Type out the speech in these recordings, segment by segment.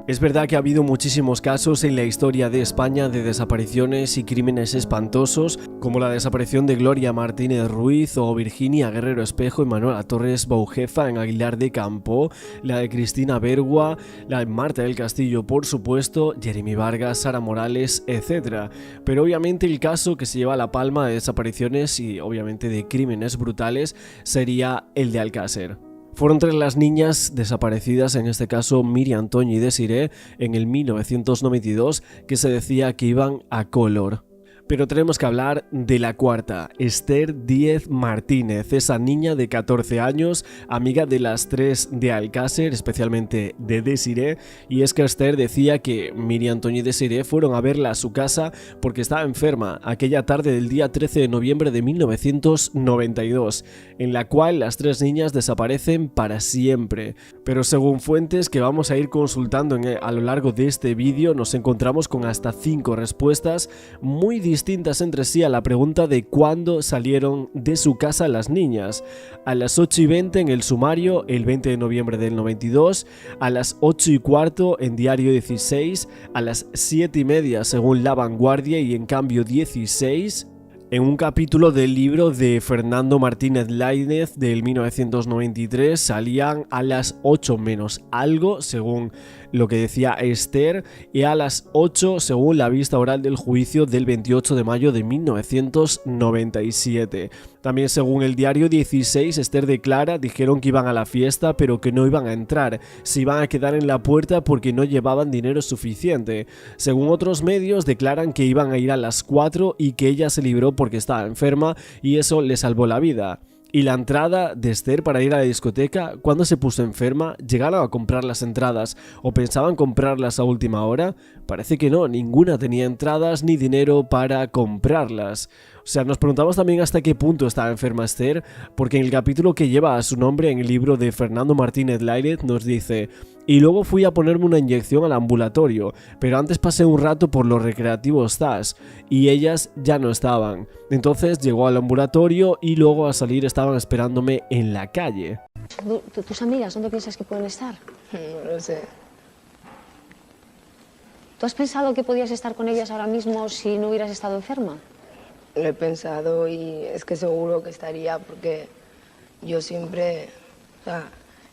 Es verdad que ha habido muchísimos casos en la historia de España de desapariciones y crímenes espantosos, como la desaparición de Gloria Martínez Ruiz o Virginia Guerrero Espejo y Manuela Torres Boujefa en Aguilar de Campo, la de Cristina Bergua, la de Marta del Castillo, por supuesto, Jeremy Vargas, Sara Morales, etc. Pero obviamente el caso que se lleva la palma de desapariciones y obviamente de crímenes brutales sería el de Alcácer. Fueron 3 las niñas desaparecidas, en este caso Miriam, Toñi y Desiree, en el 1992, que se decía que iban a Color. Pero tenemos que hablar de la cuarta, Esther Díez Martínez, esa niña de 14 años, amiga de las 3 de Alcácer, especialmente de Desiree, y es que Esther decía que Miriam, Toñi y Desiree fueron a verla a su casa porque estaba enferma aquella tarde del día 13 de noviembre de 1992, en la cual las 3 niñas desaparecen para siempre. Pero según fuentes que vamos a ir consultando a lo largo de este vídeo, nos encontramos con hasta 5 respuestas muy distintas entre sí a la pregunta de cuándo salieron de su casa las niñas. A las 8:20 en el sumario, el 20 de noviembre del 92, a las 8:15 en Diario 16, a las 7:30 según La Vanguardia y en Cambio 16, en un capítulo del libro de Fernando Martínez Laínez del 1993 salían a las 8 menos algo, según lo que decía Esther, y a las 8 según la vista oral del juicio del 28 de mayo de 1997. También según el Diario 16, Esther declara, dijeron que iban a la fiesta pero que no iban a entrar, se iban a quedar en la puerta porque no llevaban dinero suficiente. Según otros medios declaran que iban a ir a las 4 y que ella se libró porque estaba enferma y eso le salvó la vida. Y la entrada de Esther para ir a la discoteca, cuando se puso enferma, ¿llegaron a comprar las entradas o pensaban comprarlas a última hora? Parece que no, ninguna tenía entradas ni dinero para comprarlas. O sea, nos preguntamos también hasta qué punto estaba enferma Esther, porque en el capítulo que lleva a su nombre en el libro de Fernando Martínez Laínez nos dice: y luego fui a ponerme una inyección al ambulatorio, pero antes pasé un rato por los recreativos ZAS y ellas ya no estaban. Entonces llegó al ambulatorio y luego al salir estaban esperándome en la calle. ¿Tus amigas dónde piensas que pueden estar? No lo sé. ¿Tú has pensado que podías estar con ellas ahora mismo si no hubieras estado enferma? Lo he pensado y es que seguro que estaría porque yo siempre,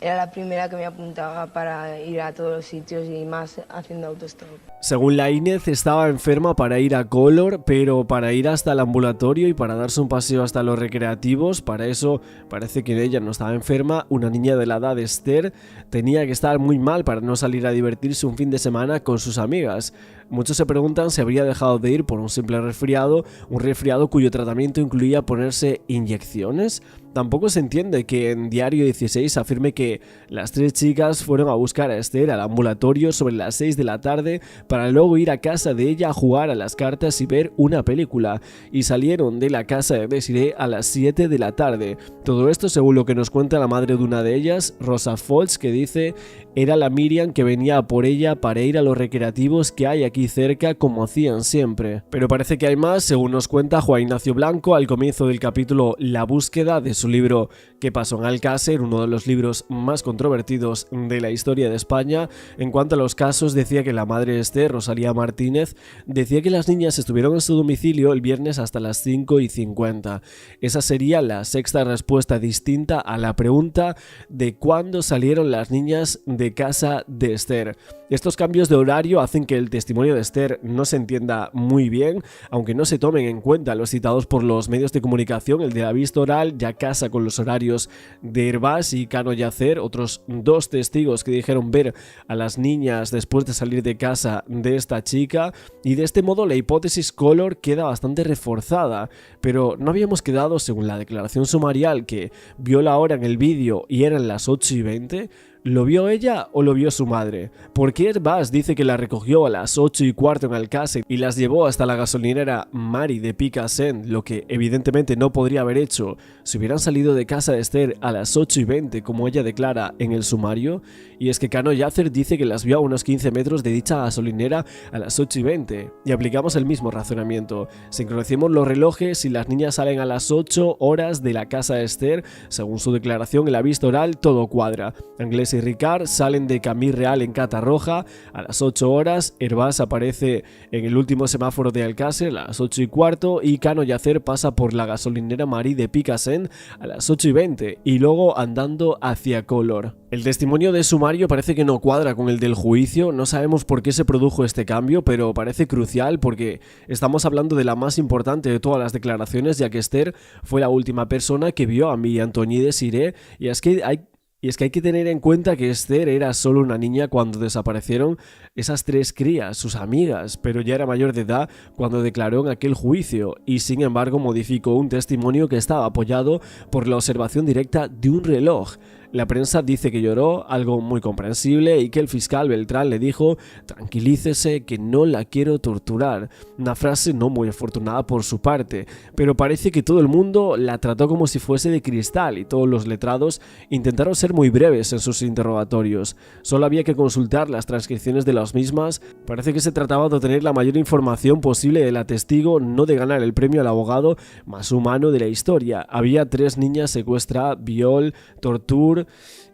era la primera que me apuntaba para ir a todos los sitios y más haciendo autostop. Según Laínez estaba enferma para ir a Color, pero para ir hasta el ambulatorio y para darse un paseo hasta los recreativos, para eso parece que ella no estaba enferma. Una niña de la edad de Esther tenía que estar muy mal para no salir a divertirse un fin de semana con sus amigas. Muchos se preguntan si habría dejado de ir por un simple resfriado, un resfriado cuyo tratamiento incluía ponerse inyecciones. Tampoco se entiende que en Diario 16 afirme que las 3 chicas fueron a buscar a Esther al ambulatorio sobre las 6 de la tarde para luego ir a casa de ella a jugar a las cartas y ver una película, y salieron de la casa de Desiree a las 7 de la tarde. Todo esto según lo que nos cuenta la madre de una de ellas, Rosa Foltz, que dice: era la Miriam que venía a por ella para ir a los recreativos que hay aquí cerca como hacían siempre. Pero parece que hay más, según nos cuenta Juan Ignacio Blanco al comienzo del capítulo La búsqueda de su libro ¿Qué pasó en Alcácer?, uno de los libros más controvertidos de la historia de España. En cuanto a los casos, decía que la madre de Esther, Rosalía Martínez, decía que las niñas estuvieron en su domicilio el viernes hasta las 5:50. Esa sería la sexta respuesta distinta a la pregunta de cuándo salieron las niñas de casa de Esther. Estos cambios de horario hacen que el testimonio de Esther no se entienda muy bien, aunque no se tomen en cuenta los citados por los medios de comunicación, el de la vista oral ya casa con los horarios de Herbás y Cano Yacer, otros 2 testigos que dijeron ver a las niñas después de salir de casa de esta chica, y de este modo la hipótesis Color queda bastante reforzada. Pero no habíamos quedado, según la declaración sumarial, que vio la hora en el vídeo y eran las 8:20. ¿Lo vio ella o lo vio su madre? ¿Por qué Herbás dice que la recogió a las 8:15 en Alcácer y las llevó hasta la gasolinera Mari de Picassent, lo que evidentemente no podría haber hecho si hubieran salido de casa de Esther a las 8:20 como ella declara en el sumario? Y es que Cano Yacer dice que las vio a unos 15 metros de dicha gasolinera a las 8:20 y aplicamos el mismo razonamiento. Sincronicemos los relojes y las niñas salen a las 8 horas de la casa de Esther, según su declaración en la vista oral todo cuadra. Inglés Hervás y Ricard salen de Camí Real en Catarroja a las 8 horas, Hervás aparece en el último semáforo de Alcácer a las 8:15 y Cano Yacer pasa por la gasolinera Marí de Picassent a las 8:20 y luego andando hacia Color. El testimonio de sumario parece que no cuadra con el del juicio, no sabemos por qué se produjo este cambio, pero parece crucial porque estamos hablando de la más importante de todas las declaraciones, ya que Esther fue la última persona que vio a Marie-Antonie Désiré, y es que hay que tener en cuenta que Esther era solo una niña cuando desaparecieron esas 3 crías, sus amigas, pero ya era mayor de edad cuando declaró en aquel juicio y sin embargo modificó un testimonio que estaba apoyado por la observación directa de un reloj. La prensa dice que lloró, algo muy comprensible, y que el fiscal Beltrán le dijo: tranquilícese, que no la quiero torturar. Una frase no muy afortunada por su parte, pero parece que todo el mundo la trató como si fuese de cristal y todos los letrados intentaron ser muy breves en sus interrogatorios. Solo había que consultar las transcripciones de las mismas. Parece que se trataba de obtener la mayor información posible de la testigo, no de ganar el premio al abogado más humano de la historia. Había 3 niñas secuestradas, viol, tortura,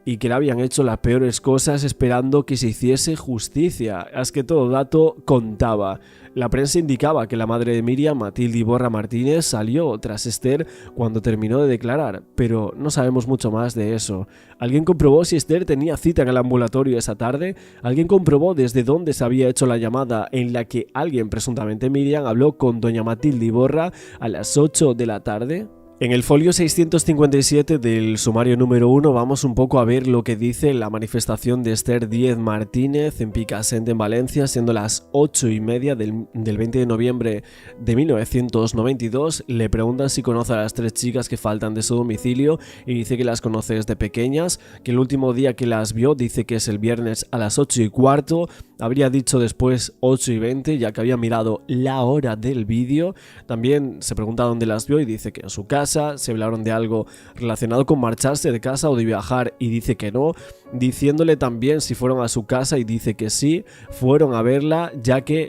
y que le habían hecho las peores cosas esperando que se hiciese justicia. Es que todo dato contaba. La prensa indicaba que la madre de Miriam, Matilde Iborra Martínez, salió tras Esther cuando terminó de declarar, pero no sabemos mucho más de eso. ¿Alguien comprobó si Esther tenía cita en el ambulatorio esa tarde? ¿Alguien comprobó desde dónde se había hecho la llamada en la que alguien, presuntamente Miriam, habló con doña Matilde Iborra a las 8 de la tarde? En el folio 657 del sumario número 1 vamos un poco a ver lo que dice la manifestación de Esther Díez Martínez en Picassent, en Valencia, siendo las 8:30 del 20 de noviembre de 1992. Le preguntan si conoce a las 3 chicas que faltan de su domicilio y dice que las conoce desde pequeñas, que el último día que las vio dice que es el viernes a las 8:15, habría dicho después 8:20 ya que había mirado la hora del vídeo. También se pregunta dónde las vio y dice que en su casa. Se hablaron de algo relacionado con marcharse de casa o de viajar y dice que no, diciéndole también si fueron a su casa y dice que sí, fueron a verla ya que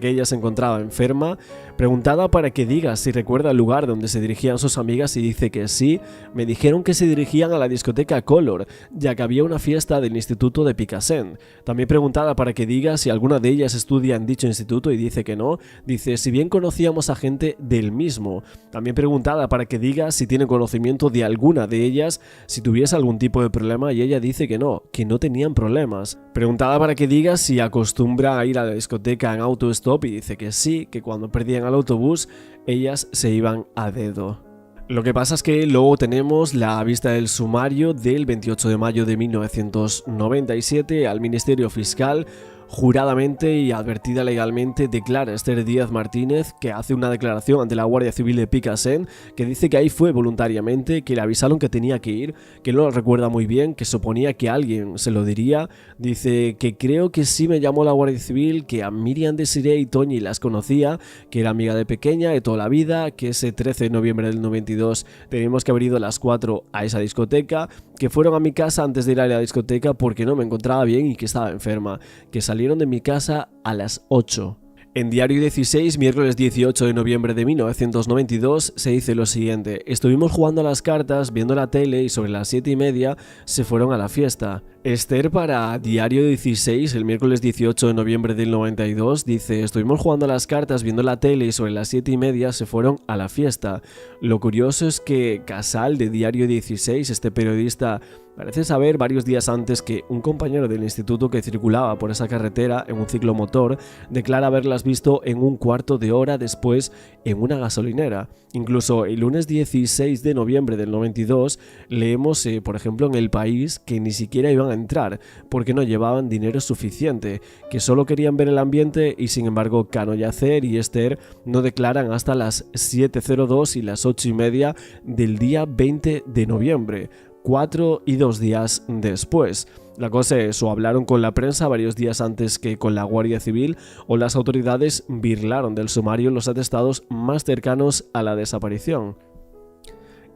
ella se encontraba enferma. Preguntada para que diga si recuerda el lugar donde se dirigían sus amigas y dice que sí, me dijeron que se dirigían a la discoteca Color, ya que había una fiesta del instituto de Picassent. También preguntada para que diga si alguna de ellas estudia en dicho instituto y dice que no, dice si bien conocíamos a gente del mismo. También preguntada para que diga si tiene conocimiento de alguna de ellas, si tuviese algún tipo de problema y ella dice que no tenían problemas. Preguntada para que diga si acostumbra a ir a la discoteca en autostop y dice que sí, que cuando perdían al autobús ellas se iban a dedo. Lo que pasa es que luego tenemos la vista del sumario del 28 de mayo de 1997 al Ministerio Fiscal. Juradamente y advertida legalmente declara Esther Díez Martínez, que hace una declaración ante la Guardia Civil de Picassent, que dice que ahí fue voluntariamente, que le avisaron que tenía que ir, que no lo recuerda muy bien, que suponía que alguien se lo diría. Dice que creo que sí me llamó la Guardia Civil, que a Miriam Désiré y Toñi las conocía, que era amiga de pequeña de toda la vida, que ese 13 de noviembre del 92 teníamos que haber ido a las 4 a esa discoteca, que fueron a mi casa antes de ir a la discoteca porque no me encontraba bien y que estaba enferma, que salieron de mi casa a las 8. En Diario 16, miércoles 18 de noviembre de 1992, se dice lo siguiente: estuvimos jugando a las cartas, viendo la tele y sobre las 7:30 se fueron a la fiesta. Esther para Diario 16, el miércoles 18 de noviembre del 92, dice: estuvimos jugando a las cartas, viendo la tele y sobre las 7:30 se fueron a la fiesta. Lo curioso es que Casal de Diario 16, este periodista, parece saber varios días antes que un compañero del instituto que circulaba por esa carretera en un ciclomotor declara haberlas visto en un cuarto de hora después en una gasolinera. Incluso el lunes 16 de noviembre del 92 leemos, por ejemplo, en El País que ni siquiera iban a entrar porque no llevaban dinero suficiente, que solo querían ver el ambiente y sin embargo Cano Yacer y Esther no declaran hasta las 7:02 y las 8:30 del día 20 de noviembre. 4 y 2 días después. La cosa es, o hablaron con la prensa varios días antes que con la Guardia Civil, o las autoridades birlaron del sumario los atestados más cercanos a la desaparición.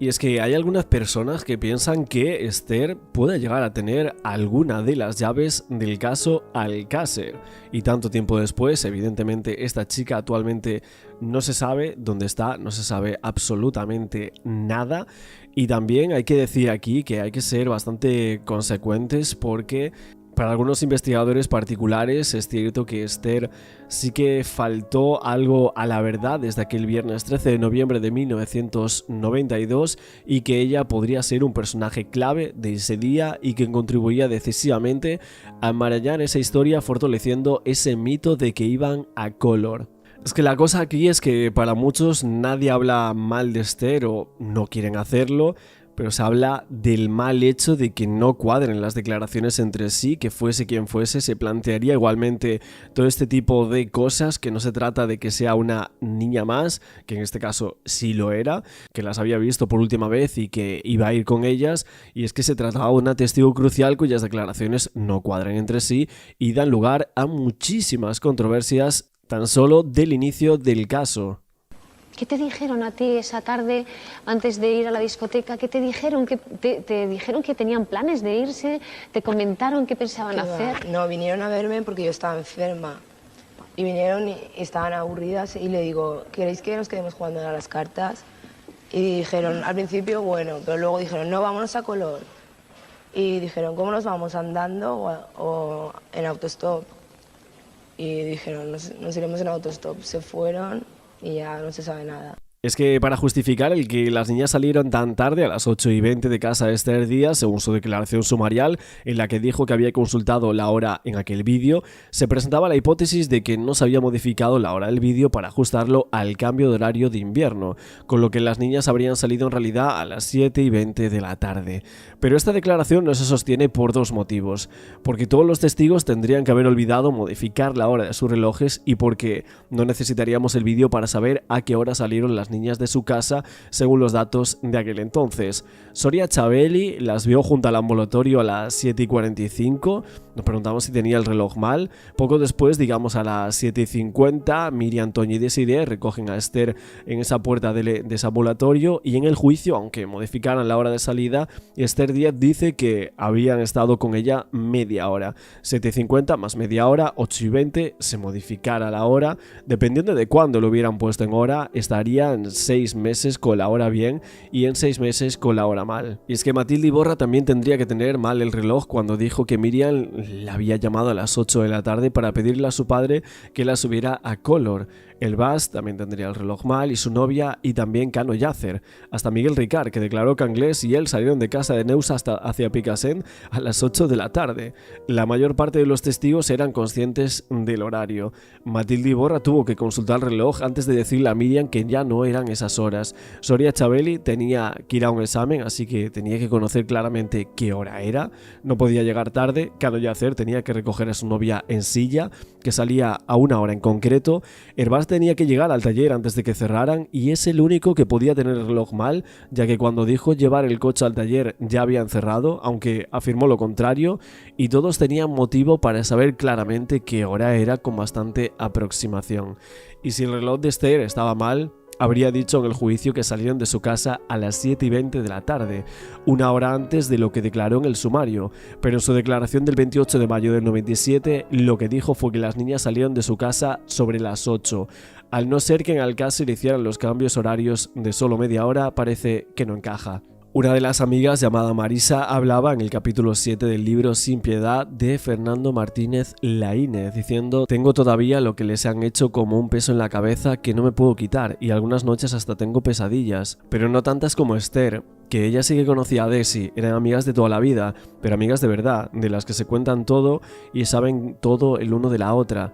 Y es que hay algunas personas que piensan que Esther puede llegar a tener alguna de las llaves del caso Alcácer. Y tanto tiempo después, evidentemente, esta chica actualmente no se sabe dónde está, no se sabe absolutamente nada. Y también hay que decir aquí que hay que ser bastante consecuentes porque para algunos investigadores particulares es cierto que Esther sí que faltó algo a la verdad desde aquel viernes 13 de noviembre de 1992 y que ella podría ser un personaje clave de ese día y que contribuía decisivamente a enmarañar esa historia fortaleciendo ese mito de que iban a Color. Es que la cosa aquí es que para muchos nadie habla mal de Esther o no quieren hacerlo, pero se habla del mal hecho de que no cuadren las declaraciones entre sí, que fuese quien fuese, se plantearía igualmente todo este tipo de cosas, que no se trata de que sea una niña más, que en este caso sí lo era, que las había visto por última vez y que iba a ir con ellas, y es que se trataba de una testigo crucial cuyas declaraciones no cuadran entre sí y dan lugar a muchísimas controversias tan solo del inicio del caso. ¿Qué te dijeron a ti esa tarde antes de ir a la discoteca? ¿Qué te dijeron? ¿Te dijeron que tenían planes de irse? ¿Te comentaron qué pensaban hacer? No, vinieron a verme porque yo estaba enferma. Y vinieron y estaban aburridas y le digo, ¿queréis que nos quedemos jugando a las cartas? Y dijeron, al principio, bueno, pero luego dijeron, no, vámonos a Color. Y dijeron, ¿cómo nos vamos? ¿Andando o en autostop? Y dijeron, nos iremos en autostop. Se fueron y ya no se sabe nada. Es que para justificar el que las niñas salieron tan tarde, a las 8:20 de casa de Esther Díaz, según su declaración sumarial, en la que dijo que había consultado la hora en aquel vídeo, se presentaba la hipótesis de que no se había modificado la hora del vídeo para ajustarlo al cambio de horario de invierno, con lo que las niñas habrían salido en realidad a las 7:20 de la tarde. Pero esta declaración no se sostiene por dos motivos, porque todos los testigos tendrían que haber olvidado modificar la hora de sus relojes y porque no necesitaríamos el vídeo para saber a qué hora salieron las niñas de su casa según los datos de aquel entonces. Soria Chabeli las vio junto al ambulatorio a las 7:45, nos preguntamos si tenía el reloj mal. Poco después, digamos a las 7:50, Miriam, Toñi y Desiree recogen a Esther en esa puerta de ese ambulatorio y en el juicio, aunque modificaran la hora de salida, Esther Díaz dice que habían estado con ella media hora. 7:50 más media hora, 8:20, se modificara la hora, dependiendo de cuándo lo hubieran puesto en hora, estarían 6 meses con la hora bien y en 6 meses con la hora mal. Y es que Matilde Iborra también tendría que tener mal el reloj cuando dijo que Miriam la había llamado a las 8 de la tarde para pedirle a su padre que la subiera a Color. El Bas también tendría el reloj mal y su novia y también Cano Yacer. Hasta Miguel Ricard, que declaró que Anglés y él salieron de casa de Neus hacia Picassent a las 8 de la tarde. La mayor parte de los testigos eran conscientes del horario. Matilde Iborra tuvo que consultar el reloj antes de decirle a Miriam que ya no eran esas horas. Soria Chabeli tenía que ir a un examen, así que tenía que conocer claramente qué hora era. No podía llegar tarde. Cano Yacer tenía que recoger a su novia en silla, que salía a una hora en concreto. Herbás tenía que llegar al taller antes de que cerraran y es el único que podía tener el reloj mal, ya que cuando dijo llevar el coche al taller ya habían cerrado, aunque afirmó lo contrario, y todos tenían motivo para saber claramente qué hora era con bastante aproximación. Y si el reloj de Esther estaba mal, habría dicho en el juicio que salieron de su casa a las 7:20 de la tarde, una hora antes de lo que declaró en el sumario, pero en su declaración del 28 de mayo del 97 lo que dijo fue que las niñas salieron de su casa sobre las 8. Al no ser que en Alcácer hicieran los cambios horarios de solo media hora, parece que no encaja. Una de las amigas, llamada Marisa, hablaba en el capítulo 7 del libro Sin Piedad de Fernando Martínez Laínez, diciendo: tengo todavía lo que les han hecho como un peso en la cabeza que no me puedo quitar y algunas noches hasta tengo pesadillas, pero no tantas como Esther, que ella sí que conocía a Desi, eran amigas de toda la vida, pero amigas de verdad, de las que se cuentan todo y saben todo el uno de la otra.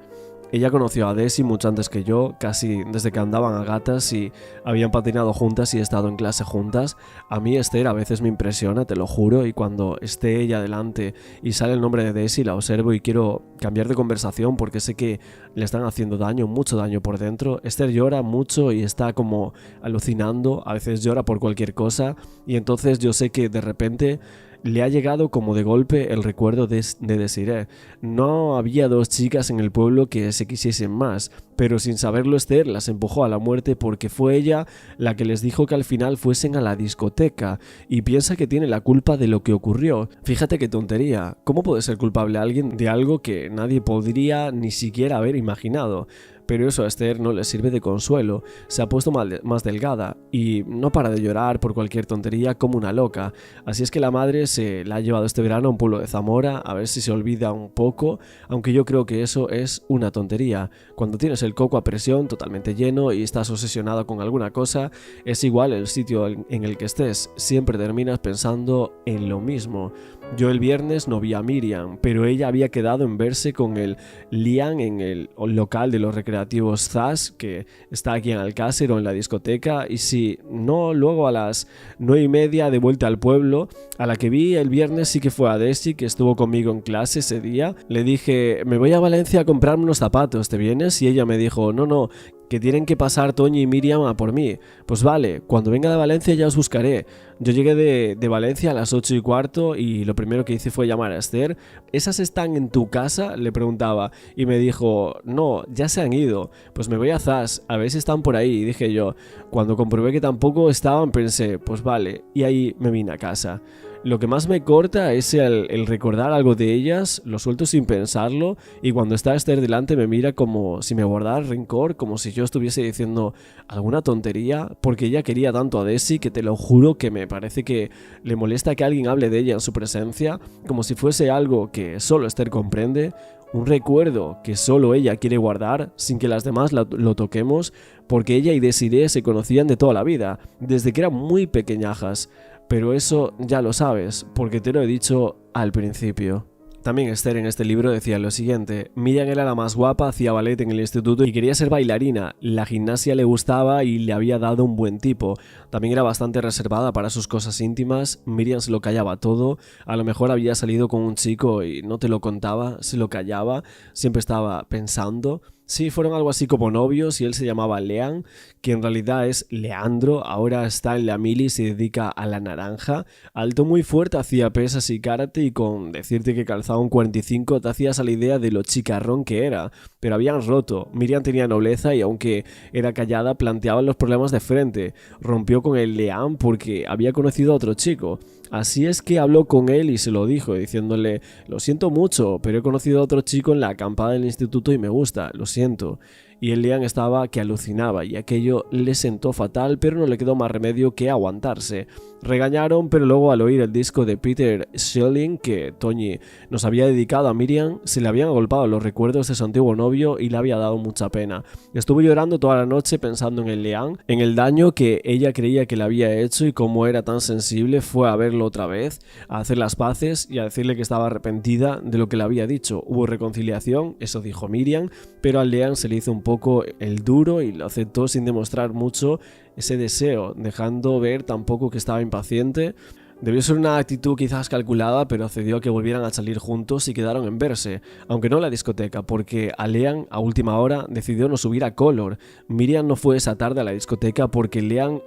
Ella conoció a Desi mucho antes que yo, casi desde que andaban a gatas y habían patinado juntas y estado en clase juntas. A mí Esther a veces me impresiona, te lo juro, y cuando esté ella delante y sale el nombre de Desi la observo y quiero cambiar de conversación porque sé que le están haciendo daño, mucho daño por dentro. Esther llora mucho y está como alucinando, a veces llora por cualquier cosa y entonces yo sé que de repente Le ha llegado como de golpe el recuerdo de Desiree. No había dos chicas en el pueblo que se quisiesen más, pero sin saberlo Esther las empujó a la muerte porque fue ella la que les dijo que al final fuesen a la discoteca y piensa que tiene la culpa de lo que ocurrió. Fíjate qué tontería, ¿cómo puede ser culpable alguien de algo que nadie podría ni siquiera haber imaginado? Pero eso a Esther no le sirve de consuelo, se ha puesto más delgada y no para de llorar por cualquier tontería como una loca. Así es que la madre se la ha llevado este verano a un pueblo de Zamora a ver si se olvida un poco, aunque yo creo que eso es una tontería. Cuando tienes el coco a presión totalmente lleno y estás obsesionado con alguna cosa, es igual el sitio en el que estés, siempre terminas pensando en lo mismo. Yo el viernes no vi a Miriam, pero ella había quedado en verse con el Liam en el local de los recreativos Zas, que está aquí en Alcácer o en la discoteca, y si no, luego a las 9:30 de vuelta al pueblo. A la que vi el viernes sí que fue a Desi, que estuvo conmigo en clase ese día. Le dije, me voy a Valencia a comprarme unos zapatos, ¿te vienes? Y ella me dijo, no, que tienen que pasar Toñi y Miriam a por mí. Pues vale, cuando venga de Valencia ya os buscaré. Yo llegué de Valencia a las 8:15 y lo primero que hice fue llamar a Esther. ¿Esas están en tu casa?, le preguntaba, y me dijo, no, ya se han ido. Pues me voy a Zas, a ver si están por ahí, dije yo. Cuando comprobé que tampoco estaban pensé, pues vale, y ahí me vine a casa. Lo que más me corta es el recordar algo de ellas, lo suelto sin pensarlo, y cuando está Esther delante me mira como si me guardara rencor, como si yo estuviese diciendo alguna tontería, porque ella quería tanto a Desi que te lo juro que me parece que le molesta que alguien hable de ella en su presencia, como si fuese algo que solo Esther comprende, un recuerdo que solo ella quiere guardar sin que las demás lo toquemos, porque ella y Desiree se conocían de toda la vida, desde que eran muy pequeñajas. Pero eso ya lo sabes, porque te lo he dicho al principio. También Esther en este libro decía lo siguiente: Miriam era la más guapa, hacía ballet en el instituto y quería ser bailarina. La gimnasia le gustaba y le había dado un buen tipo. También era bastante reservada para sus cosas íntimas. Miriam se lo callaba todo. A lo mejor había salido con un chico y no te lo contaba, se lo callaba. Siempre estaba pensando. Sí, fueron algo así como novios y él se llamaba Lean, que en realidad es Leandro, ahora está en la mili y se dedica a la naranja. Alto muy fuerte, hacía pesas y karate y con decirte que calzaba un 45 te hacías a la idea de lo chicarrón que era. Pero habían roto, Miriam tenía nobleza y aunque era callada planteaba los problemas de frente. Rompió con el Lean porque había conocido a otro chico. Así es que habló con él y se lo dijo, diciéndole, lo siento mucho, pero he conocido a otro chico en la acampada del instituto y me gusta, lo siento. Y el Liam estaba que alucinaba y aquello le sentó fatal, pero no le quedó más remedio que aguantarse. Regañaron, pero luego al oír el disco de Peter Schilling que Toñi nos había dedicado a Miriam, se le habían agolpado los recuerdos de su antiguo novio y le había dado mucha pena. Estuvo llorando toda la noche pensando en el Liam, en el daño que ella creía que le había hecho y cómo era tan sensible. Fue a verlo otra vez, a hacer las paces y a decirle que estaba arrepentida de lo que le había dicho. Hubo reconciliación, eso dijo Miriam, pero al Liam se le hizo un poco el duro y lo aceptó sin demostrar mucho ese deseo, dejando ver tampoco que estaba impaciente. Debió ser una actitud quizás calculada, pero accedió a que volvieran a salir juntos y quedaron en verse, aunque no en la discoteca, porque Lean a última hora decidió no subir a Color. Miriam no fue esa tarde a la discoteca porque Lean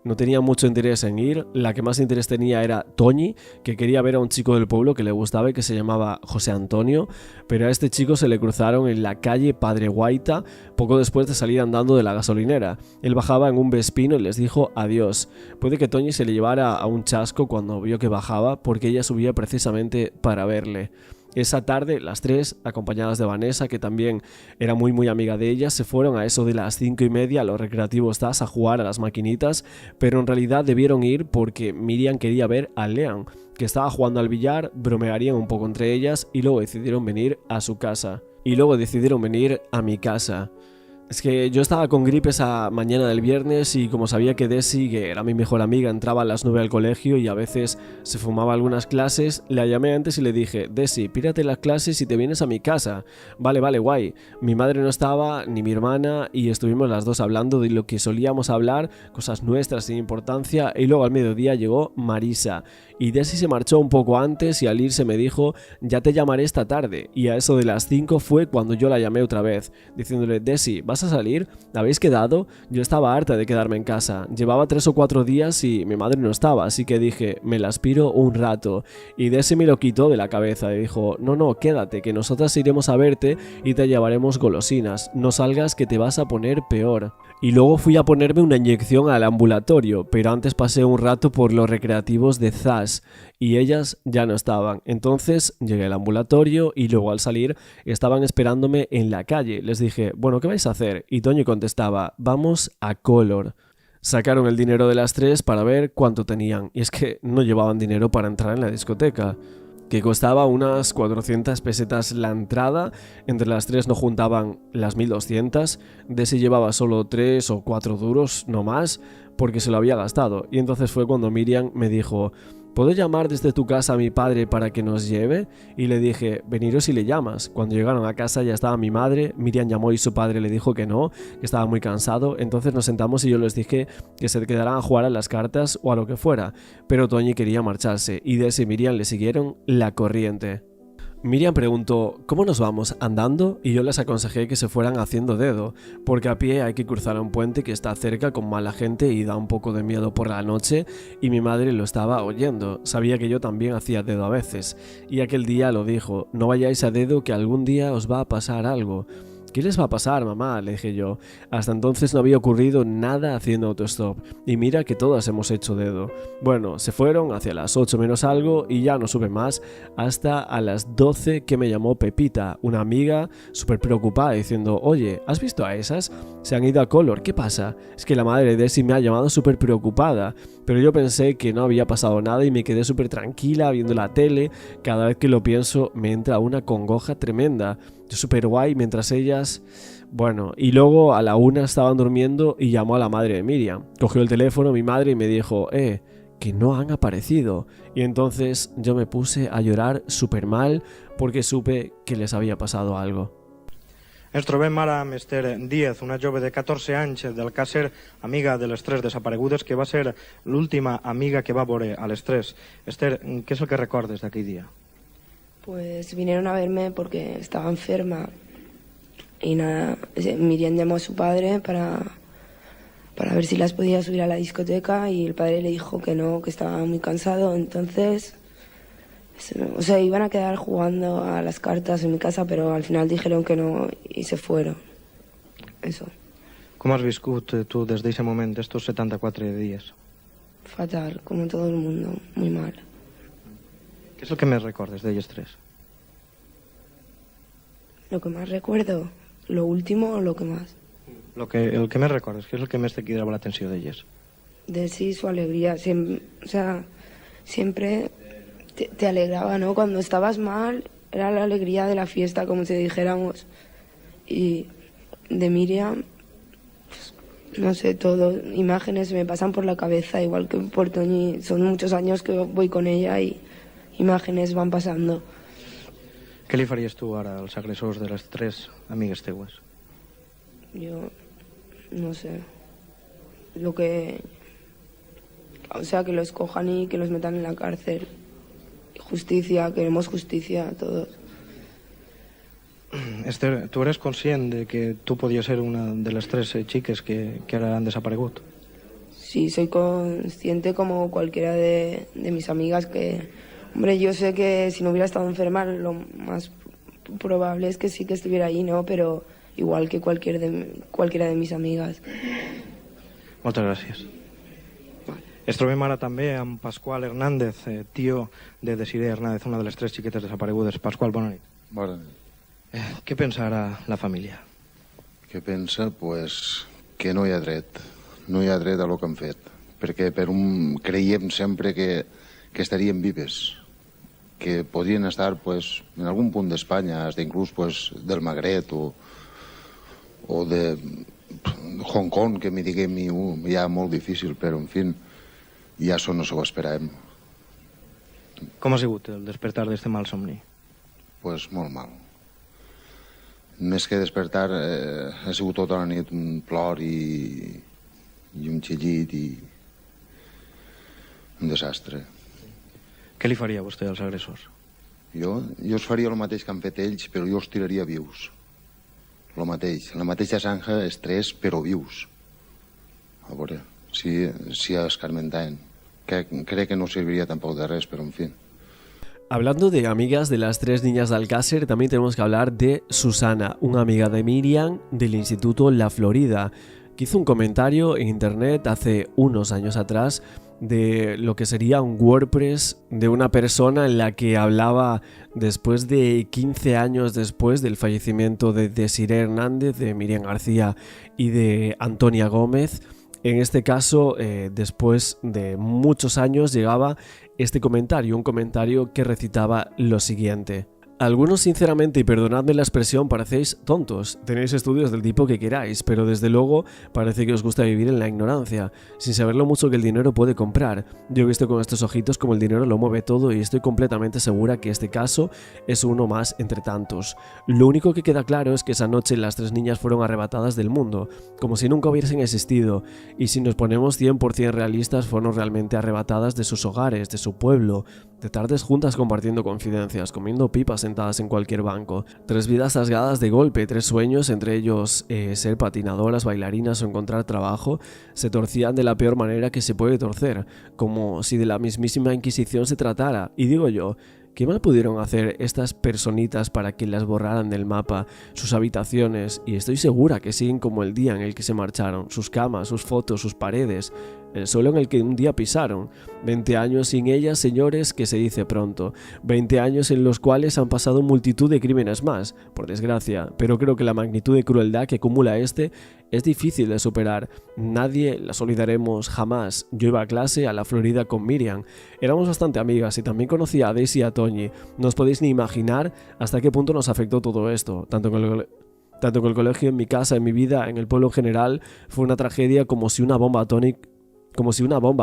no tenía mucho interés en ir. La que más interés tenía era Toñi, que quería ver a un chico del pueblo que le gustaba y que se llamaba José Antonio, pero a este chico se le cruzaron en la calle Padre Guaita poco después de salir andando de la gasolinera. Él bajaba en un Vespino y les dijo adiós. Puede que Toñi se le llevara a un chasco cuando vio que bajaba, porque ella subía precisamente para verle. Esa tarde, las tres, acompañadas de Vanessa, que también era muy amiga de ella, se fueron a eso de las 5:30 a los recreativos TAS a jugar a las maquinitas, pero en realidad debieron ir porque Miriam quería ver a Lean, que estaba jugando al billar, bromearían un poco entre ellas y luego decidieron venir a su casa. Y luego decidieron venir a mi casa. Es que yo estaba con gripe esa mañana del viernes y como sabía que Desi, que era mi mejor amiga, entraba a las 9 al colegio y a veces se fumaba algunas clases, la llamé antes y le dije, Desi, pírate las clases y te vienes a mi casa. Vale, guay. Mi madre no estaba, ni mi hermana, y estuvimos las dos hablando de lo que solíamos hablar, cosas nuestras sin importancia, y luego al mediodía llegó Marisa. Y Desi se marchó un poco antes y al irse me dijo, ya te llamaré esta tarde, y a eso de las 5 fue cuando yo la llamé otra vez, diciéndole, Desi, ¿vas ¿vas a salir? ¿Habéis quedado? Yo estaba harta de quedarme en casa. Llevaba 3 o 4 días y mi madre no estaba, así que dije, me la aspiro un rato. Y Desi me lo quitó de la cabeza y dijo, no, quédate, que nosotras iremos a verte y te llevaremos golosinas. No salgas que te vas a poner peor. Y luego fui a ponerme una inyección al ambulatorio, pero antes pasé un rato por los recreativos de Zas y ellas ya no estaban. Entonces llegué al ambulatorio y luego al salir estaban esperándome en la calle. Les dije, bueno, ¿qué vais a hacer? Y Toñi contestaba, vamos a Color. Sacaron el dinero de las 3 para ver cuánto tenían y es que no llevaban dinero para entrar en la discoteca, que costaba unas 400 pesetas la entrada. Entre las 3 no juntaban las 1200. Desi llevaba solo 3 o 4 duros, no más, porque se lo había gastado. Y entonces fue cuando Miriam me dijo, ¿puedo llamar desde tu casa a mi padre para que nos lleve? Y le dije, veniros y le llamas. Cuando llegaron a casa ya estaba mi madre. Miriam llamó y su padre le dijo que no, que estaba muy cansado. Entonces nos sentamos y yo les dije que se quedaran a jugar a las cartas o a lo que fuera. Pero Toñi quería marcharse y Des y Miriam le siguieron la corriente. Miriam preguntó, ¿cómo nos vamos? ¿Andando? Y yo les aconsejé que se fueran haciendo dedo, porque a pie hay que cruzar un puente que está cerca con mala gente y da un poco de miedo por la noche, y mi madre lo estaba oyendo, sabía que yo también hacía dedo a veces, y aquel día lo dijo, no vayáis a dedo que algún día os va a pasar algo. ¿Qué les va a pasar, mamá?, le dije yo. Hasta entonces no había ocurrido nada haciendo autostop. Y mira que todas hemos hecho dedo. Bueno, se fueron hacia las 8 menos algo y ya no supe más hasta a las 12 que me llamó Pepita, una amiga súper preocupada diciendo, oye, ¿has visto a esas? Se han ido a Color, ¿qué pasa? Es que la madre de Desi me ha llamado súper preocupada. Pero yo pensé que no había pasado nada y me quedé súper tranquila viendo la tele. Cada vez que lo pienso me entra una congoja tremenda. Yo súper guay mientras ellas... Bueno, y luego a la 1 estaban durmiendo y llamó a la madre de Miriam. Cogió el teléfono mi madre y me dijo, que no han aparecido. Y entonces yo me puse a llorar súper mal porque supe que les había pasado algo. Ens trobem ara amb Esther Díez, una jove de 14 anys del Càcer, amiga de les 3 desaparegudes, que va ser l'última amiga que va veure a les 3. Esther, ¿qué es lo que recordes d'aquell dia? Pues vinieron a verme porque estaba enferma y nada, Miriam llamó a su padre para ver si las podía subir a la discoteca y el padre le dijo que no, que estaba muy cansado, entonces... O sea, iban a quedar jugando a las cartas en mi casa, pero al final dijeron que no y se fueron. Eso. Com has viscut tu des d'aquest moment, estos 74 dies? Fatal, como todo el mundo, muy mal. ¿Qué es el que més recordes d'elles 3? Lo que más recuerdo, lo último o lo que más. El que més recordes, què és el que més te cridava l'atenció d'elles? De sí, su alegría, siempre te alegraba, ¿no? Cuando estabas mal, era la alegría de la fiesta, como si dijéramos. Y de Miriam, pues, no sé, todo, imágenes me pasan por la cabeza, igual que por Toñi. Son muchos años que voy con ella y imágenes van pasando. Què li faries tu ara als agressors de les 3 amigues teues? Yo, no sé, que los cojan y que los metan en la cárcel. Justicia, queremos justicia a todos. Esther, ¿tú eres conscient de que tú podías ser una de las 3 xiques que ara han desaparegut? Sí, soy consciente como cualquiera de mis amigas que... Hombre, yo sé que si no hubiera estado enferma lo más probable es que sí que estuviera ahí, ¿no? Pero igual que cualquiera de mis amigas. Moltes gràcies. Ens trobem ara també amb Pasqual Hernández, tio de Desiree Hernández, una de les 3 xiquetes desaparegudes. Pasqual, bona nit. Bona nit. Què pensa ara la família? Què pensa? Pues que no hi ha dret. No hi ha dret a lo que han fet. Perquè creiem sempre que estarien vives, que podrien estar pues, en algun punt d'Espanya, hasta inclús pues, del Magret o de Hong Kong, que m'hi diguem ja molt difícil, però en fi, ja això no s'ho esperàvem. Com ha sigut el despertar d'este mal somni? Pues molt mal. Més que despertar, ha sigut tota la nit un plor i un xillit i un desastre. Què li faria vostè als agressors? Jo els faria el mateix que han fet ells, però jo els tiraria vius. el mateix. La mateixa zanja, els tres, però vius. A veure, si escarmentaven. Crec que no serviria tampoc de res, però en fi. Hablando de amigas de las tres niñas de Alcácer, también tenemos que hablar de Susana, una amiga de Miriam del Instituto La Florida, que hizo un comentario en internet hace unos años atrás de lo que sería un WordPress de una persona en la que hablaba después de 15 años después del fallecimiento de Desiree Hernández, de Miriam García y de Antonia Gómez. En este caso, después de muchos años, llegaba este comentario, un comentario que recitaba lo siguiente. Algunos sinceramente, y perdonadme la expresión, parecéis tontos, tenéis estudios del tipo que queráis, pero desde luego parece que os gusta vivir en la ignorancia, sin saber lo mucho que el dinero puede comprar. Yo he visto con estos ojitos como el dinero lo mueve todo y estoy completamente segura que este caso es uno más entre tantos. Lo único que queda claro es que esa noche las tres niñas fueron arrebatadas del mundo, como si nunca hubiesen existido, y si nos ponemos 100% realistas, fueron realmente arrebatadas de sus hogares, de su pueblo, de tardes juntas compartiendo confidencias, comiendo pipas sentadas en cualquier banco, 3 vidas rasgadas de golpe, 3 sueños, entre ellos ser patinadoras, bailarinas o encontrar trabajo, se torcían de la peor manera que se puede torcer, como si de la mismísima Inquisición se tratara. Y digo yo, ¿qué mal pudieron hacer estas personitas para que las borraran del mapa, sus habitaciones? Y estoy segura que siguen como el día en el que se marcharon, sus camas, sus fotos, sus paredes, el suelo en el que un día pisaron. 20 años sin ellas, señores, que se dice pronto. 20 años en los cuales han pasado multitud de crímenes más, por desgracia, pero creo que la magnitud de crueldad que acumula este es difícil de superar. Nadie las olvidaremos jamás. Yo iba a clase a La Florida con Miriam. Éramos bastante amigas y también conocía a Daisy y a Toñi. No os podéis ni imaginar hasta qué punto nos afectó todo esto, tanto que el colegio, en mi casa, en mi vida, en el pueblo en general, fue una tragedia como si una bomba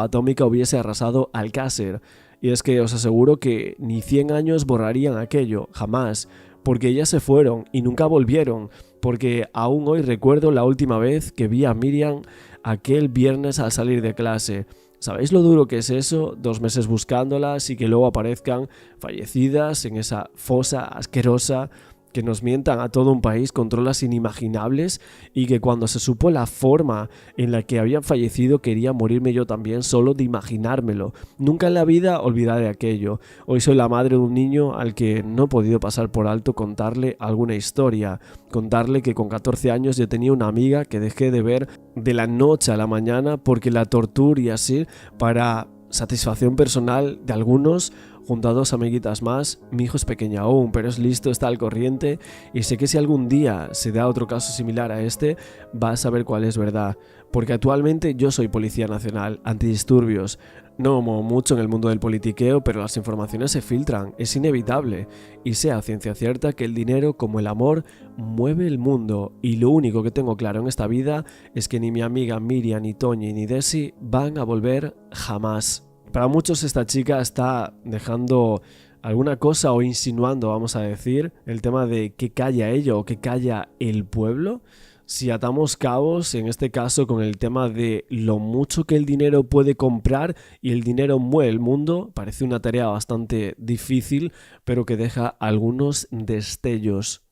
atómica hubiese arrasado Alcácer. Y es que os aseguro que ni 100 años borrarían aquello, jamás, porque ellas se fueron y nunca volvieron, porque aún hoy recuerdo la última vez que vi a Miriam aquel viernes al salir de clase. ¿Sabéis lo duro que es eso? 2 meses buscándolas y que luego aparezcan fallecidas en esa fosa asquerosa, que nos mientan a todo un país con trolas inimaginables, y que cuando se supo la forma en la que habían fallecido quería morirme yo también solo de imaginármelo. Nunca en la vida olvidaré aquello. Hoy soy la madre de un niño al que no he podido pasar por alto contarle alguna historia, contarle que con 14 años yo tenía una amiga que dejé de ver de la noche a la mañana porque la tortura y así, para satisfacción personal de algunos, junto a 2 amiguitas más. Mi hijo es pequeño aún, pero es listo, está al corriente, y sé que si algún día se da otro caso similar a este, va a saber cuál es verdad, porque actualmente yo soy Policía Nacional, antidisturbios. No me muevo mucho en el mundo del politiqueo, pero las informaciones se filtran, es inevitable, y sé a ciencia cierta que el dinero, como el amor, mueve el mundo, y lo único que tengo claro en esta vida es que ni mi amiga Miriam, ni Toñi, ni Desi van a volver jamás. Para muchos esta chica está dejando alguna cosa o insinuando, vamos a decir, el tema de que calla ella o que calla el pueblo. Si atamos cabos, en este caso con el tema de lo mucho que el dinero puede comprar y el dinero mueve el mundo, parece una tarea bastante difícil, pero que deja algunos destellos.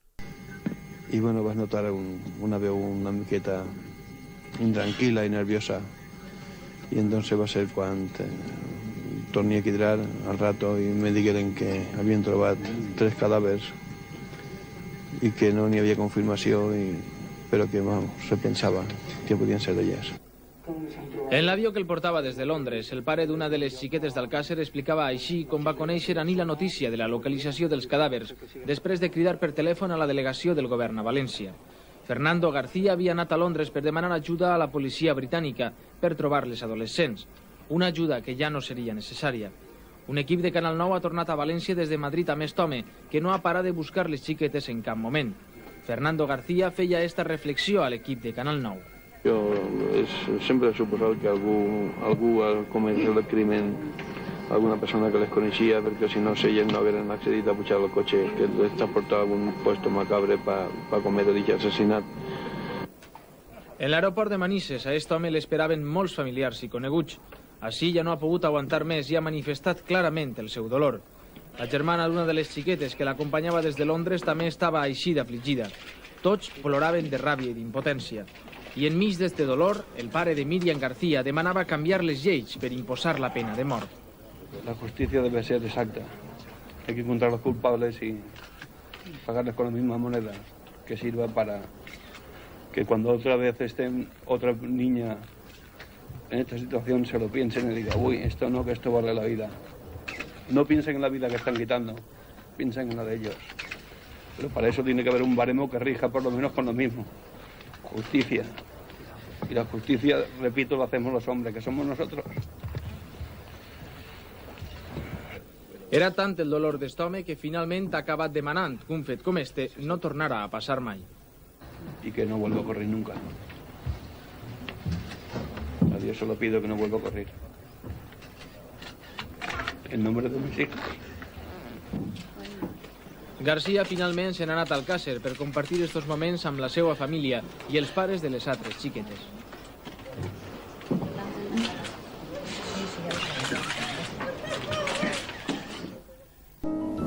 I bueno, vas notar una veu una miqueta intranquil·la i nerviosa, i entonces va ser quan torni a quedar al rato i me digueren que havien trobat 3 cadàvers i que no n'hi havia confirmació, però que vamos, se pensava que podien ser d'elles. En l'avió que el portava des de Londres, el pare d'una de les xiquetes d'Alcácer explicava així com va conèixer a la notícia de la localització dels cadàvers després de cridar per telèfon a la delegació del govern a València. Fernando García havia anat a Londres per demanar ajuda a la policia britànica per trobar les adolescents, una ajuda que ja no seria necessària. Un equip de Canal 9 ha tornat a València des de Madrid amb aquest home, que no ha parat de buscar les xiquetes en cap moment. Fernando García feia esta reflexió a l'equip de Canal 9. Jo sempre he suposat que algú ha comès el crimen, alguna persona que les coneixia, perquè si no elles no hagueren accedit a pujar al cotxe que les transportava a algun puesto macabre per cometre aquest assassinat. En l'aeroport de Manises a aquest home l'esperaven molts familiars i coneguts. Així ja no ha pogut aguantar més i ha manifestat clarament el seu dolor. La germana d'una de les xiquetes que l'acompanyava des de Londres també estava així d'afligida. Tots ploraven de ràbia i d'impotència. I enmig d'este dolor, el pare de Míriam García demanava canviar les lleis per imposar la pena de mort. La justicia debe ser exacta. Hay que encontrar a los culpables y pagarles con la misma moneda, que sirva para que cuando otra vez esté otra niña en esta situación se lo piensen y digan, uy, esto no, que esto vale la vida. No piensen en la vida que están quitando, piensen en la de ellos. Pero para eso tiene que haber un baremo que rija por lo menos con lo mismo. Justicia. Y la justicia, repito, lo hacemos los hombres, que somos nosotros. Era tant el dolor d'este home que finalment ha acabat demanant que un fet com este no tornara a passar mai. Y que no vuelva a correr nunca. A Dios solo pido que no vuelva a correr. En nombre de mis hijos. García finalment se n'ha anat al Càcer per compartir estos moments amb la seva família i els pares de les altres xiquetes.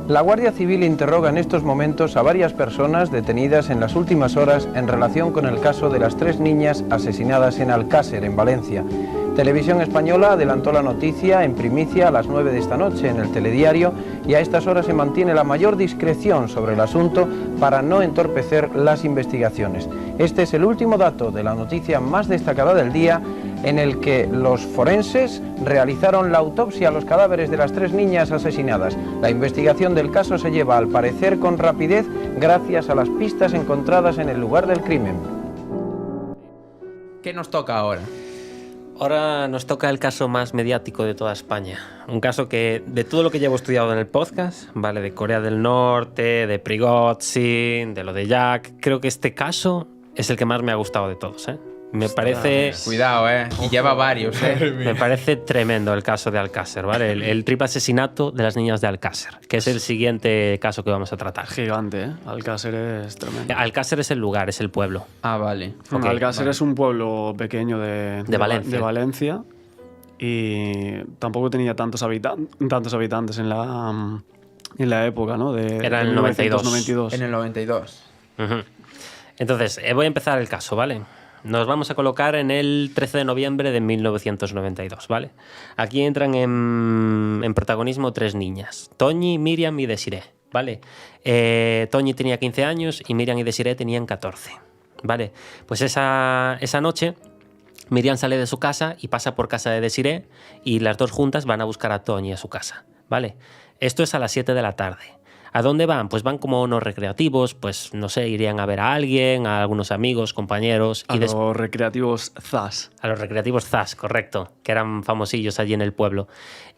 La Guardia Civil interroga en estos momentos a varias personas detenidas en las últimas horas en relación con el caso de las 3 niñas asesinadas en Alcácer, en Valencia. Televisión Española adelantó la noticia en primicia a las 9 de esta noche en el telediario y a estas horas se mantiene la mayor discreción sobre el asunto para no entorpecer las investigaciones. Este es el último dato de la noticia más destacada del día, en el que los forenses realizaron la autopsia a los cadáveres de las 3 niñas asesinadas. La investigación del caso se lleva, al parecer, con rapidez gracias a las pistas encontradas en el lugar del crimen. ¿Qué nos toca ahora? Ahora nos toca el caso más mediático de toda España. Un caso que, de todo lo que llevo estudiado en el podcast, ¿vale? De Corea del Norte, de Prigozhin, de lo de Jack, creo que este caso es el que más me ha gustado de todos, ¿eh? Me parece... Cuidado, y lleva varios, Me parece tremendo el caso de Alcácer, ¿vale? El triple asesinato de las niñas de Alcácer, que es el siguiente caso que vamos a tratar. Gigante, ¿eh? Alcácer es tremendo. Alcácer es el lugar, es el pueblo. Ah, vale. Bueno, Alcácer es un pueblo pequeño de Valencia y tampoco tenía tantos habitantes en la época, ¿no? Era en el 92. En el 92. Uh-huh. Entonces, voy a empezar el caso, ¿vale? Nos vamos a colocar en el 13 de noviembre de 1992, ¿vale? Aquí entran en protagonismo 3 niñas, Toñi, Miriam y Desiree, ¿vale? Toñi tenía 15 años y Miriam y Desiree tenían 14, ¿vale? Pues esa noche Miriam sale de su casa y pasa por casa de Desiree y las dos juntas van a buscar a Toñi a su casa, ¿vale? Esto es a las 7 de la tarde. ¿A dónde van? Pues van como unos recreativos, pues no sé, irían a ver a alguien, a algunos amigos, compañeros. A los recreativos ZAS. A los recreativos ZAS, correcto, que eran famosillos allí en el pueblo.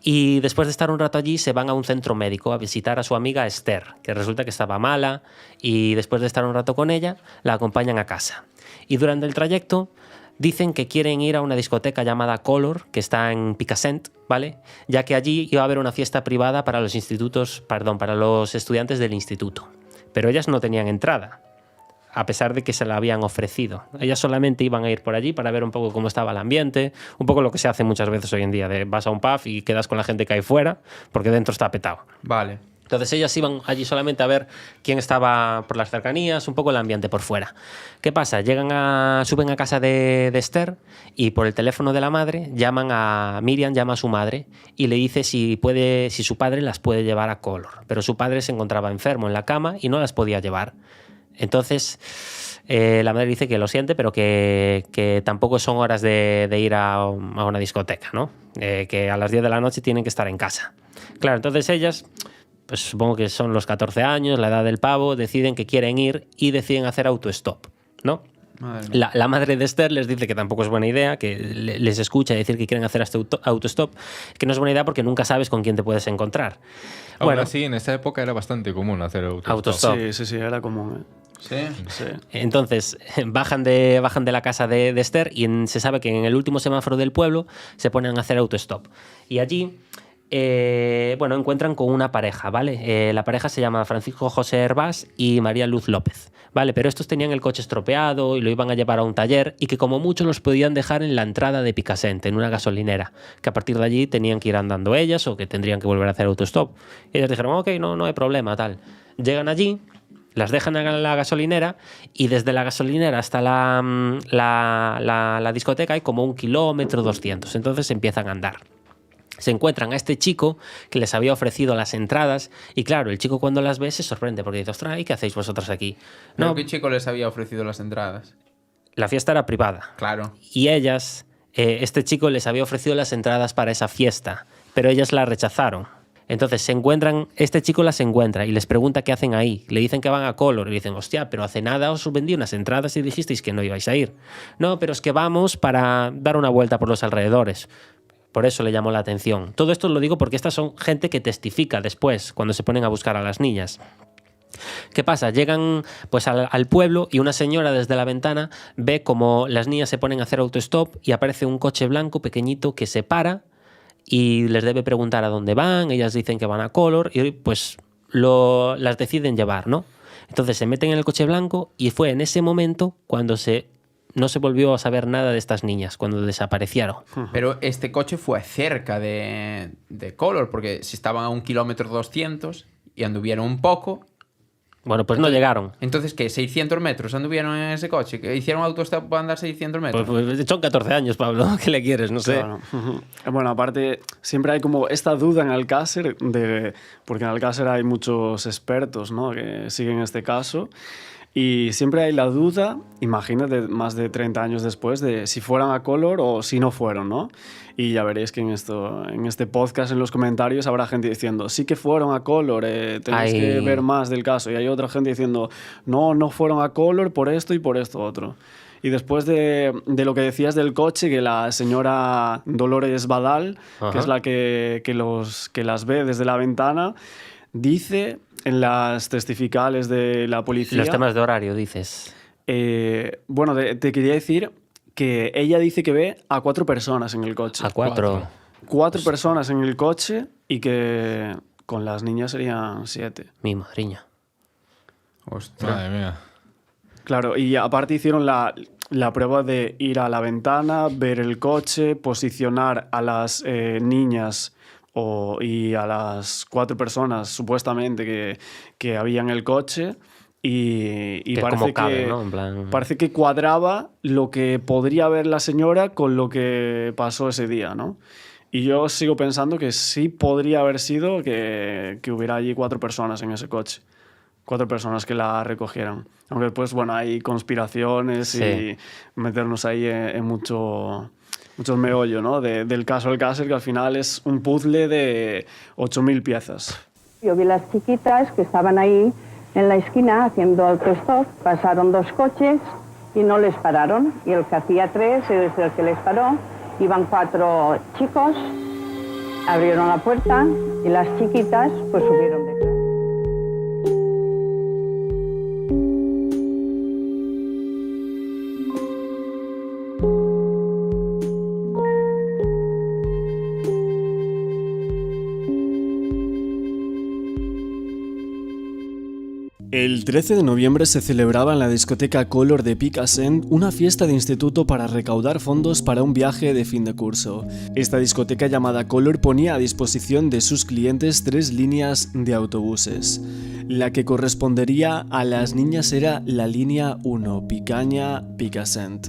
Y después de estar un rato allí se van a un centro médico a visitar a su amiga Esther, que resulta que estaba mala, y después de estar un rato con ella, la acompañan a casa. Y durante el trayecto dicen que quieren ir a una discoteca llamada Color, que está en Picassent, ¿vale? Ya que allí iba a haber una fiesta privada para los estudiantes del instituto. Pero ellas no tenían entrada, a pesar de que se la habían ofrecido. Ellas solamente iban a ir por allí para ver un poco cómo estaba el ambiente, un poco lo que se hace muchas veces hoy en día, de vas a un pub y quedas con la gente que hay fuera, porque dentro está petado. Vale. Entonces ellas iban allí solamente a ver quién estaba por las cercanías, un poco el ambiente por fuera. ¿Qué pasa? Suben a casa de Esther y por el teléfono de la madre Miriam llama a su madre y le dice si su padre las puede llevar a Color. Pero su padre se encontraba enfermo en la cama y no las podía llevar. Entonces la madre dice que lo siente, pero que tampoco son horas de ir a una discoteca, ¿no? Que a las 10 de la noche tienen que estar en casa. Claro, entonces ellas, pues supongo que son los 14 años, la edad del pavo, deciden que quieren ir y deciden hacer autostop, ¿no? La madre de Esther les dice que tampoco es buena idea, que les escucha decir que quieren hacer este autostop, que no es buena idea porque nunca sabes con quién te puedes encontrar. Bueno, así en esa época era bastante común hacer autostop. Sí, era común. ¿Sí? Sí. Entonces bajan de la casa de Esther y se sabe que en el último semáforo del pueblo se ponen a hacer autostop. Y allí encuentran con una pareja, ¿vale? La pareja se llama Francisco José Hervás y María Luz López, ¿vale? Pero estos tenían el coche estropeado y lo iban a llevar a un taller y que como mucho los podían dejar en la entrada de Picassent, en una gasolinera, que a partir de allí tenían que ir andando ellas o que tendrían que volver a hacer autostop. Y ellas dijeron, ok, no hay problema, tal. Llegan allí Las dejan en la gasolinera y desde la gasolinera hasta la discoteca hay como 1,2 kilómetros. Entonces empiezan a andar. Se encuentran a este chico que les había ofrecido las entradas y claro, el chico cuando las ve se sorprende porque dice, ostras, ¿y qué hacéis vosotros aquí? ¿Pero No, qué chico les había ofrecido las entradas? la fiesta era privada. Claro. Y ellas, este chico les había ofrecido las entradas para esa fiesta, pero ellas la rechazaron. Entonces este chico las encuentra y les pregunta qué hacen ahí. Le dicen que van a Color y le dicen, hostia, pero hace nada os vendí unas entradas y dijisteis que no ibais a ir. No, pero es que vamos para dar una vuelta por los alrededores. Por eso le llamó la atención. Todo esto lo digo porque estas son gente que testifica después, cuando se ponen a buscar a las niñas. ¿Qué pasa? Llegan pues al pueblo y una señora desde la ventana ve como las niñas se ponen a hacer autostop y aparece un coche blanco pequeñito que se para y les debe preguntar a dónde van. Ellas dicen que van a Color y pues las deciden llevar, ¿no? Entonces se meten en el coche blanco y fue en ese momento cuando no se volvió a saber nada de estas niñas, cuando desaparecieron. Pero este coche fue cerca de Color, porque si estaban a 1,2 kilómetros y anduvieron un poco... Bueno, pues no llegaron. Entonces, ¿qué? ¿600 metros anduvieron en ese coche? ¿Que hicieron autostop para andar 600 metros? Pues son 14 años, Pablo. ¿Qué le quieres? No sé. Claro. Bueno, aparte, siempre hay como esta duda en Alcácer, porque en Alcácer hay muchos expertos, ¿no?, que siguen este caso. Y siempre hay la duda, imagínate, más de 30 años después, de si fueran a Color o si no fueron, ¿no? Y ya veréis que en este podcast, en los comentarios, habrá gente diciendo, sí que fueron a Color, tenéis que ver más del caso. Y hay otra gente diciendo, no fueron a Color por esto y por esto otro. Y después de lo que decías del coche, que la señora Dolores Badal, que es la que las ve desde la ventana, dice en las testificales de la policía... Los temas de horario, dices. Bueno, te quería decir que ella dice que ve a 4 personas en el coche. A 4. 4 personas en el coche y que con las niñas serían 7. Mi madriña. Ostras. Madre mía. Claro, y aparte hicieron la prueba de ir a la ventana, ver el coche, posicionar a las niñas y a las 4 personas supuestamente que había en el coche y parece cabe, ¿no? En plan... parece que cuadraba lo que podría ver la señora con lo que pasó ese día, ¿no? Y yo sigo pensando que sí podría haber sido que hubiera allí 4 personas en ese coche. 4 personas que la recogieran. Aunque después, bueno, hay conspiraciones Sí. y meternos ahí en mucho meollo, ¿no? Del caso Alcácer, que al final es un puzzle de 8.000 piezas. Yo vi las chiquitas que estaban ahí en la esquina haciendo autostop. Pasaron 2 coches y no les pararon. Y el que hacía 3 es el que les paró. Iban 4 chicos, abrieron la puerta y las chiquitas pues subieron detrás. El 13 de noviembre se celebraba en la discoteca Color de Picassent una fiesta de instituto para recaudar fondos para un viaje de fin de curso. Esta discoteca llamada Color ponía a disposición de sus clientes 3 líneas de autobuses. La que correspondería a las niñas era la línea 1, Picaña-Picassent,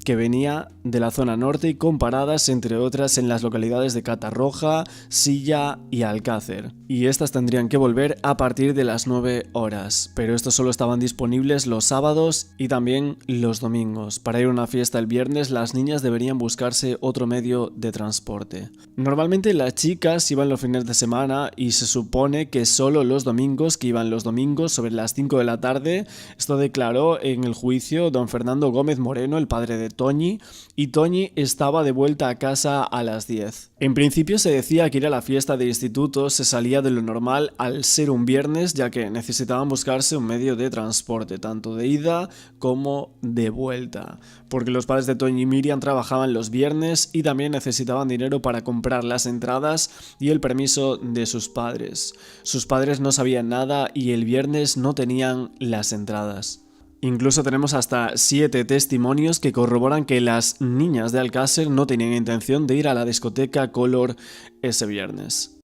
que venía de la zona norte y con paradas, entre otras, en las localidades de Catarroja, Silla y Alcácer. Y estas tendrían que volver a partir de las 9 horas, pero estos solo estaban disponibles los sábados y también los domingos. Para ir a una fiesta el viernes, las niñas deberían buscarse otro medio de transporte. Normalmente las chicas iban los fines de semana y se supone que solo los domingos, que iban los domingos sobre las 5 de la tarde. Esto declaró en el juicio don Fernando Gómez Moreno, el padre de Toñi, y Toñi estaba de vuelta a casa a las 10. En principio se decía que ir a la fiesta de instituto se salía de lo normal al ser un viernes, ya que necesitaban buscarse un medio de transporte, tanto de ida como de vuelta, porque los padres de Toñi y Miriam trabajaban los viernes y también necesitaban dinero para comprar las entradas y el permiso de sus padres. Sus padres no sabían nada y el viernes no tenían las entradas. Incluso tenemos hasta 7 testimonios que corroboran que las niñas de Alcácer no tenían intención de ir a la discoteca Color ese viernes.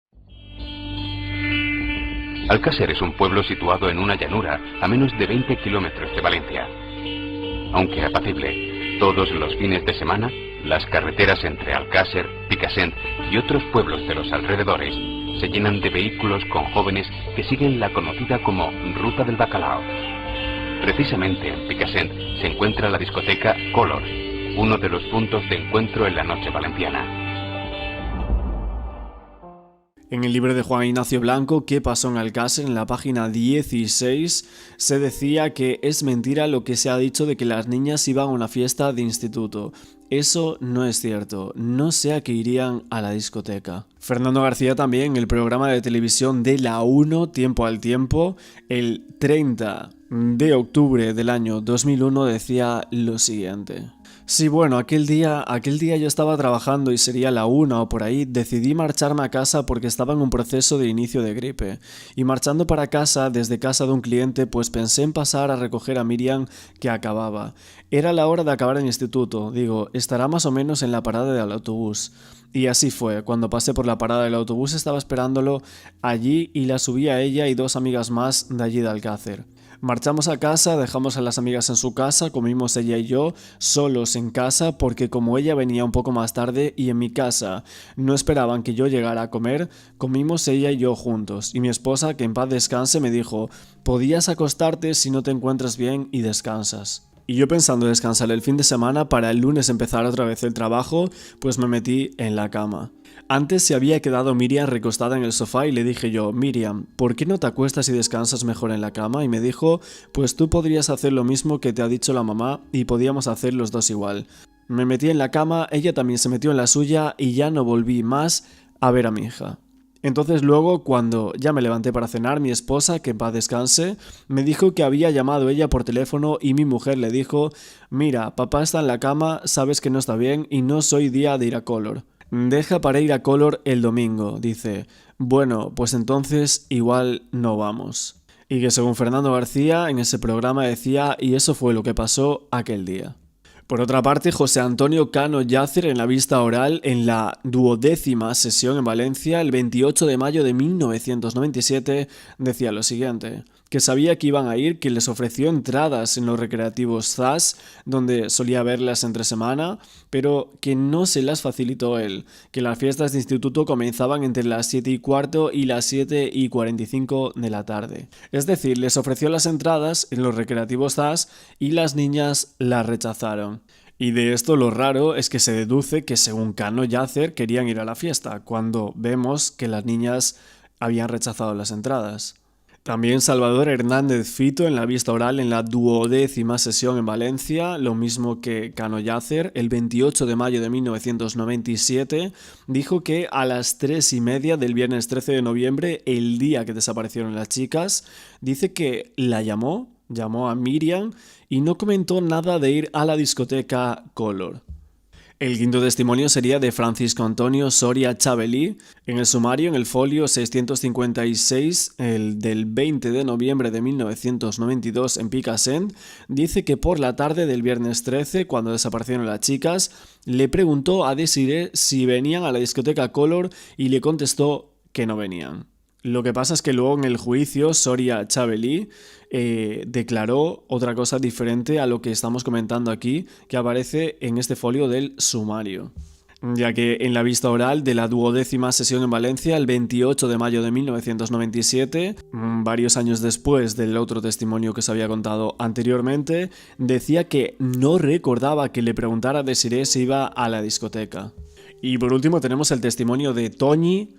Alcácer es un pueblo situado en una llanura a menos de 20 kilómetros de Valencia. Aunque apacible, todos los fines de semana, las carreteras entre Alcácer, Picassent y otros pueblos de los alrededores se llenan de vehículos con jóvenes que siguen la conocida como Ruta del Bacalao. Precisamente en Picassent se encuentra la discoteca Color, uno de los puntos de encuentro en la noche valenciana. En el libro de Juan Ignacio Blanco, ¿Qué pasó en Alcácer?, en la página 16, se decía que es mentira lo que se ha dicho de que las niñas iban a una fiesta de instituto. Eso no es cierto, no sé a qué irían a la discoteca. Fernando García también, en el programa de televisión de La 1, Tiempo al Tiempo, el 30 de octubre del año 2001, decía lo siguiente. Sí, bueno, aquel día yo estaba trabajando y sería la 1 o por ahí, decidí marcharme a casa porque estaba en un proceso de inicio de gripe. Y marchando para casa, desde casa de un cliente, pues pensé en pasar a recoger a Miriam, que acababa. Era la hora de acabar el instituto, digo, estará más o menos en la parada del autobús. Y así fue, cuando pasé por la parada del autobús estaba esperándolo allí y la subí a ella y 2 amigas más de allí de Alcácer. Marchamos a casa, dejamos a las amigas en su casa, comimos ella y yo solos en casa porque como ella venía un poco más tarde y en mi casa no esperaban que yo llegara a comer, comimos ella y yo juntos. Y mi esposa, que en paz descanse, me dijo, podías acostarte si no te encuentras bien y descansas. Y yo pensando descansar el fin de semana para el lunes empezar otra vez el trabajo, pues me metí en la cama. Antes se había quedado Miriam recostada en el sofá y le dije yo, Miriam, ¿por qué no te acuestas y descansas mejor en la cama? Y me dijo, pues tú podrías hacer lo mismo que te ha dicho la mamá y podíamos hacer los dos igual. Me metí en la cama, ella también se metió en la suya y ya no volví más a ver a mi hija. Entonces luego, cuando ya me levanté para cenar, mi esposa, que en paz descanse, me dijo que había llamado ella por teléfono y mi mujer le dijo, mira, papá está en la cama, sabes que no está bien y no soy día de ir a Color. Deja para ir a Color el domingo, dice. Bueno, pues entonces igual no vamos. Y que según Fernando García, en ese programa decía, y eso fue lo que pasó aquel día. Por otra parte, José Antonio Cano Llàcer, en la vista oral en la 12ª sesión en Valencia, el 28 de mayo de 1997, decía lo siguiente, que sabía que iban a ir, que les ofreció entradas en los recreativos ZAS, donde solía verlas entre semana, pero que no se las facilitó él, que las fiestas de instituto comenzaban entre las 7:15 y las 7:45 de la tarde. Es decir, les ofreció las entradas en los recreativos ZAS y las niñas las rechazaron. Y de esto lo raro es que se deduce que según Cano Llàcer querían ir a la fiesta, cuando vemos que las niñas habían rechazado las entradas. También Salvador Hernández Fito en la vista oral en la 12ª sesión en Valencia, lo mismo que Cano Llàcer, el 28 de mayo de 1997, dijo que a las 3:30 del viernes 13 de noviembre, el día que desaparecieron las chicas, dice que la llamó a Miriam y no comentó nada de ir a la discoteca Color. El quinto testimonio sería de Francisco Antonio Soria Chabelí. En el sumario, en el folio 656, el del 20 de noviembre de 1992 en Picassent, dice que por la tarde del viernes 13, cuando desaparecieron las chicas, le preguntó a Desiree si venían a la discoteca Color y le contestó que no venían. Lo que pasa es que luego en el juicio Soria Chabelí declaró otra cosa diferente a lo que estamos comentando aquí, que aparece en este folio del sumario. Ya que en la vista oral de la 12ª sesión en Valencia, el 28 de mayo de 1997, varios años después del otro testimonio que se había contado anteriormente, decía que no recordaba que le preguntara a Desiree si iba a la discoteca. Y por último tenemos el testimonio de Toñi,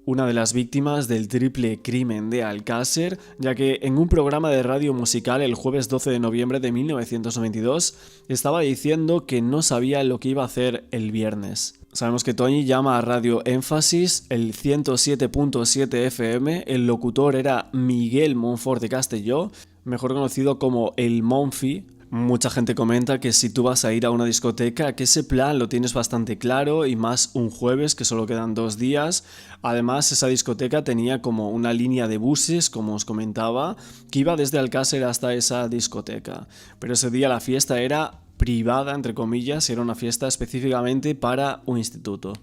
una de las víctimas del triple crimen de Alcácer, ya que en un programa de radio musical el jueves 12 de noviembre de 1992 estaba diciendo que no sabía lo que iba a hacer el viernes. Sabemos que Toñi llama a Radio Énfasis, el 107.7 FM, el locutor era Miguel Monfort de Castelló, mejor conocido como el Monfi. Mucha gente comenta que si tú vas a ir a una discoteca, que ese plan lo tienes bastante claro y más un jueves que solo quedan 2 días. Además, esa discoteca tenía como una línea de buses, como os comentaba, que iba desde Alcácer hasta esa discoteca. Pero ese día la fiesta era privada, entre comillas, y era una fiesta específicamente para un instituto.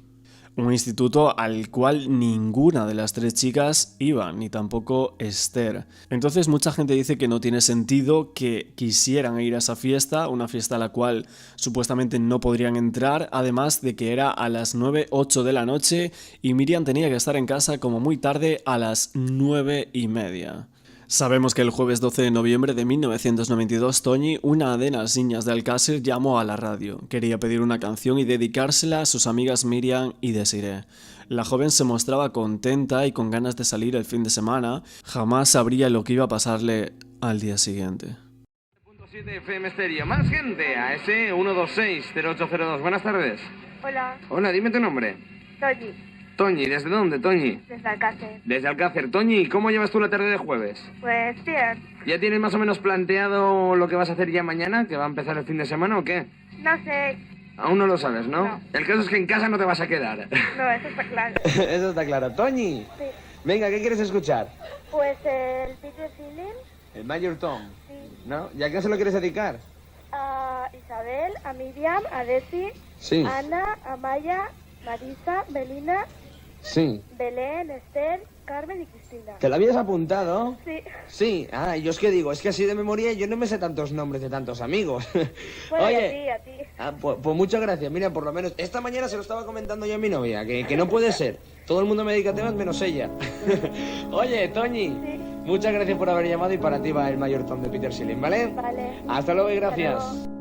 Un instituto al cual ninguna de las 3 chicas iba, ni tampoco Esther. Entonces mucha gente dice que no tiene sentido que quisieran ir a esa fiesta, una fiesta a la cual supuestamente no podrían entrar, además de que era a las 9:08 de la noche y Miriam tenía que estar en casa como muy tarde a las 9:30. Sabemos que el jueves 12 de noviembre de 1992, Toñi, una de las niñas de Alcácer, llamó a la radio. Quería pedir una canción y dedicársela a sus amigas Miriam y Desiree. La joven se mostraba contenta y con ganas de salir el fin de semana. Jamás sabría lo que iba a pasarle al día siguiente. 7 FM Estéreo. Más gente a ese 126-0802. Buenas tardes. Hola. Hola, dime tu nombre. Toñi. Toñi, ¿desde dónde, Toñi? Desde Alcácer. Desde Alcácer. Toñi, ¿cómo llevas tú la tarde de jueves? Pues bien. ¿Ya tienes más o menos planteado lo que vas a hacer ya mañana? ¿Que va a empezar el fin de semana o qué? No sé. Aún no lo sabes, ¿no? No. El caso es que en casa no te vas a quedar. No, eso está claro. Eso está claro. Toñi. Sí. Venga, ¿qué quieres escuchar? Pues el Peter Sealing. El Major Tom. Sí. ¿No? ¿Y a qué se lo quieres dedicar? A Isabel, a Miriam, a Desi, Sí. a Ana, a Maya, Marisa, Belina, Sí. Belén, Esther, Carmen y Cristina. ¿Te lo habías apuntado? Sí. Sí. Ah, yo es que digo, es que así de memoria yo no me sé tantos nombres de tantos amigos. Bueno, Oye. y a ti. Ah, pues muchas gracias. Mira, por lo menos esta mañana se lo estaba comentando yo a mi novia, que no puede ser. Todo el mundo me dedica a temas menos ella. Oye, Toñi, Sí. muchas gracias por haber llamado y para ti va el mayor Tom de Peter Sealing, ¿vale? Vale. Hasta luego y gracias. Hasta luego.